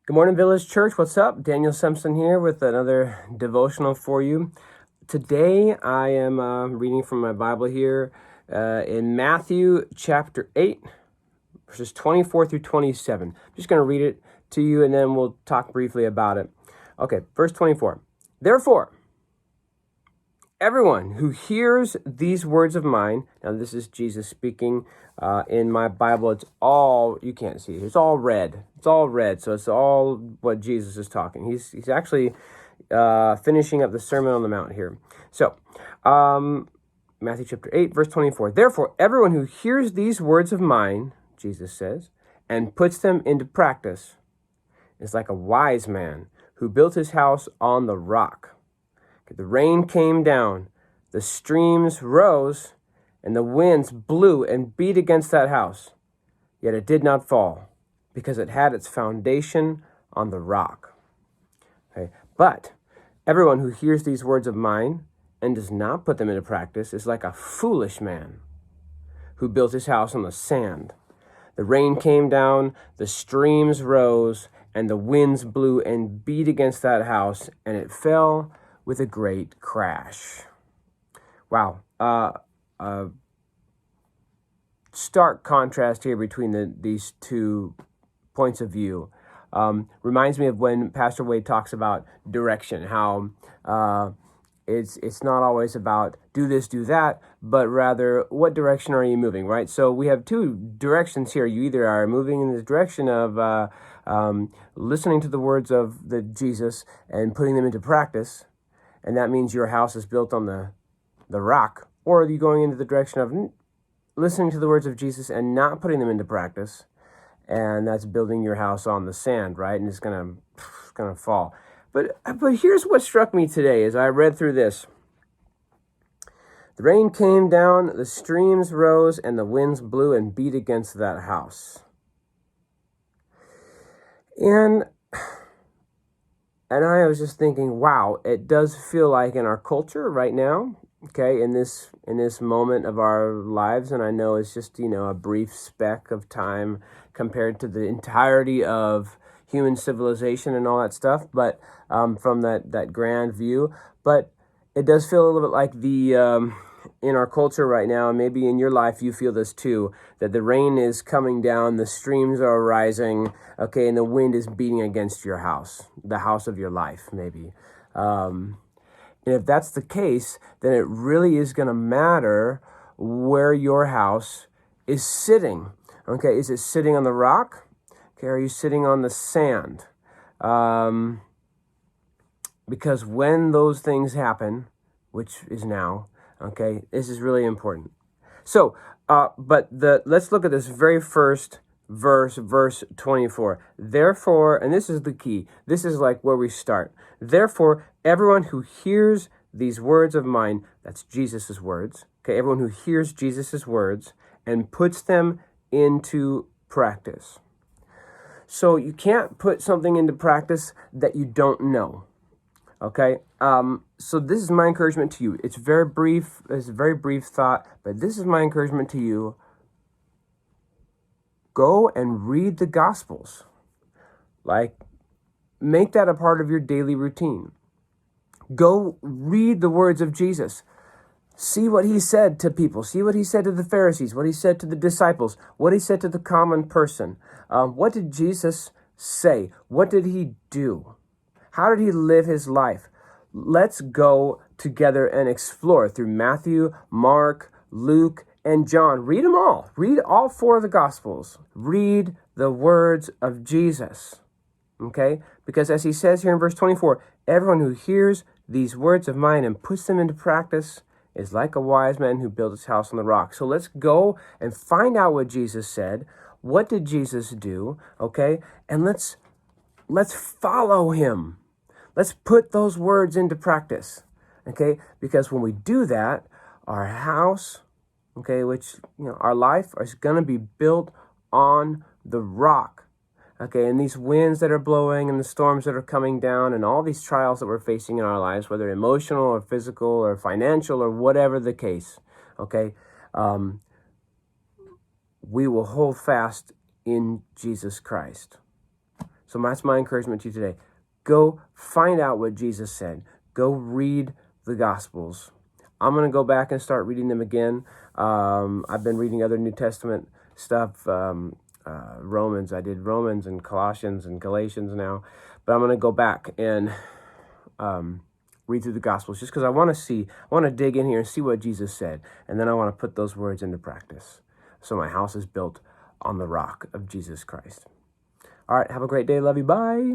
Good morning, Village Church. What's up? Daniel Simpson here with another devotional for you. Today, I am reading from my Bible here in Matthew chapter 8, verses 24 through 27. I'm just going to read it to you, and then we'll talk briefly about it. Okay, verse 24. Therefore, everyone who hears these words of mine, now this is Jesus speaking. In my Bible, it's all, you can't see it, it's all red. It's all red, so it's all what Jesus is talking. He's actually finishing up the Sermon on the Mount here. So, Matthew chapter 8, verse 24. Therefore, everyone who hears these words of mine, Jesus says, and puts them into practice is like a wise man who built his house on the rock. The rain came down, the streams rose, and the winds blew and beat against that house. Yet it did not fall, because it had its foundation on the rock. Okay. But everyone who hears these words of mine and does not put them into practice is like a foolish man who built his house on the sand. The rain came down, the streams rose, and the winds blew and beat against that house, and it fell with a great crash. Wow. Stark contrast here between these two points of view. Reminds me of when Pastor Wade talks about direction, how it's not always about do this, do that, but rather what direction are you moving, right? So we have two directions here. You either are moving in the direction of listening to the words of the Jesus and putting them into practice, and that means your house is built on the rock, or are you going into the direction of listening to the words of Jesus and not putting them into practice, and that's building your house on the sand, right? And it's gonna fall. But here's what struck me today as I read through this. The rain came down, the streams rose, and the winds blew and beat against that house. And I was just thinking, wow, it does feel like in our culture right now, okay, in this moment of our lives, and I know it's just, a brief speck of time compared to the entirety of human civilization and all that stuff, but from that grand view, but it does feel a little bit like the in our culture right now, and maybe in your life you feel this too, that the rain is coming down, the streams are rising, okay, and the wind is beating against your house, the house of your life, maybe. And if that's the case, then it really is going to matter where your house is sitting. Okay, is it sitting on the rock? Okay, are you sitting on the sand? Because when those things happen, which is now, okay, this is really important. So, let's look at this very first verse 24. Therefore, and this is the key, this is like where we start. Therefore, everyone who hears these words of mine, that's Jesus's words, okay, everyone who hears Jesus's words and puts them into practice. So you can't put something into practice that you don't know. Okay, so this is my encouragement to you. It's very brief. It's a very brief thought, but this is my encouragement to you. Go and read the Gospels. Like, make that a part of your daily routine. Go read the words of Jesus. See what he said to people. See what he said to the Pharisees, what he said to the disciples, what he said to the common person. What did Jesus say? What did he do? How did he live his life? Let's go together and explore through Matthew, Mark, Luke, and John. Read them all. Read all four of the Gospels. Read the words of Jesus. Okay? Because as he says here in verse 24, everyone who hears these words of mine and puts them into practice is like a wise man who built his house on the rock. So let's go and find out what Jesus said. What did Jesus do? Okay? And let's follow him. Let's put those words into practice, okay? Because when we do that, our house, okay, which, our life is going to be built on the rock, okay? And these winds that are blowing and the storms that are coming down and all these trials that we're facing in our lives, whether emotional or physical or financial or whatever the case, okay, we will hold fast in Jesus Christ. So that's my encouragement to you today. Go find out what Jesus said. Go read the Gospels. I'm going to go back and start reading them again. I've been reading other New Testament stuff. Romans. I did Romans and Colossians and Galatians now. But I'm going to go back and read through the Gospels just because I want to dig in here and see what Jesus said. And then I want to put those words into practice. So my house is built on the rock of Jesus Christ. All right, have a great day. Love you. Bye.